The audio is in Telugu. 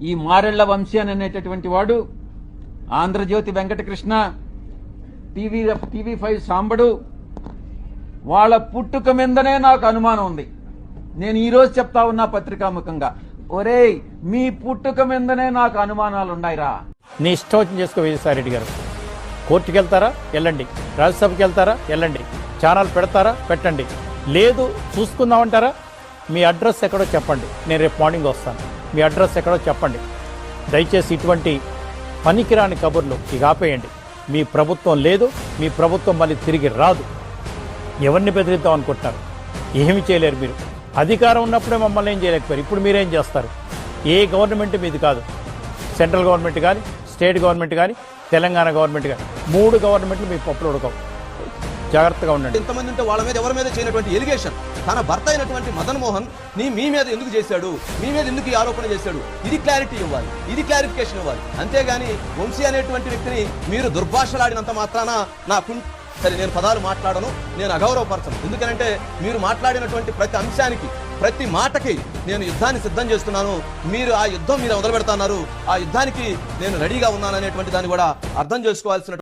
ఈ మారెళ్ల వంశీ అనేటటువంటి వాడు, ఆంధ్రజ్యోతి వెంకటకృష్ణ, టీవీ5 సాంబడు, వాళ్ళ పుట్టుక మీదనే నాకు అనుమానం ఉంది. నేను ఈ రోజు చెప్తా ఉన్నా పత్రికాముఖంగా, ఒరేయ్ మీ పుట్టుక మీదనే నాకు అనుమానాలు ఉన్నాయిరా. నీ ఇష్టం వచ్చి చేసుకో విజయసాయిరెడ్డి గారు. కోర్టుకి వెళ్తారా వెళ్ళండి, రాజ్యసభకి వెళ్తారా వెళ్ళండి, ఛానల్ పెడతారా పెట్టండి, లేదు చూసుకుందామంటారా మీ అడ్రస్ ఎక్కడో చెప్పండి, నేను రేపు మార్నింగ్ వస్తాను, మీ అడ్రస్ ఎక్కడో చెప్పండి. దయచేసి ఇటువంటి పనికిరాని కబుర్లు ఇక ఆపేయండి. మీ ప్రభుత్వం లేదు, మీ ప్రభుత్వం మళ్ళీ తిరిగి రాదు. ఎవరిని బెదిరిద్దాం అనుకుంటున్నారు? ఏమి చేయలేరు. మీరు అధికారం ఉన్నప్పుడే మమ్మల్ని ఏం చేయలేకపోయారు, ఇప్పుడు మీరేం చేస్తారు? ఏ గవర్నమెంట్ మీది కాదు, సెంట్రల్ గవర్నమెంట్ కానీ, స్టేట్ గవర్నమెంట్ కానీ, తెలంగాణ గవర్నమెంట్ కానీ, 3 గవర్నమెంట్లు మీ పప్పులు ఉడకవు. జాగ్రత్తగా ఉండండి. ఇంతమంది ఉంటే వాళ్ళ మీద ఎవరి మీద చేయనటువంటి ఎలిగేషన్ తన భర్త అయినటువంటి మదన్ మోహన్ మీ మీద ఎందుకు చేశాడు, మీ మీద ఎందుకు ఈ ఆరోపణ చేశాడు, ఇది క్లారిటీ ఇవ్వాలి, ఇది క్లారిఫికేషన్ ఇవ్వాలి. అంతేగాని వంశీ అనేటువంటి వ్యక్తిని మీరు దుర్భాషలాడినంత మాత్రాన సరే నేను పదాలు మాట్లాడను, నేను అగౌరవపరచను. ఎందుకనంటే మీరు మాట్లాడినటువంటి ప్రతి అంశానికి, ప్రతి మాటకి నేను యుద్ధాన్ని సిద్ధం చేస్తున్నాను. మీరు ఆ యుద్ధం మీద మొదలు పెడతాన్నారు, ఆ యుద్ధానికి నేను రెడీగా ఉన్నాను అనేటువంటి దాన్ని కూడా అర్థం చేసుకోవాల్సిన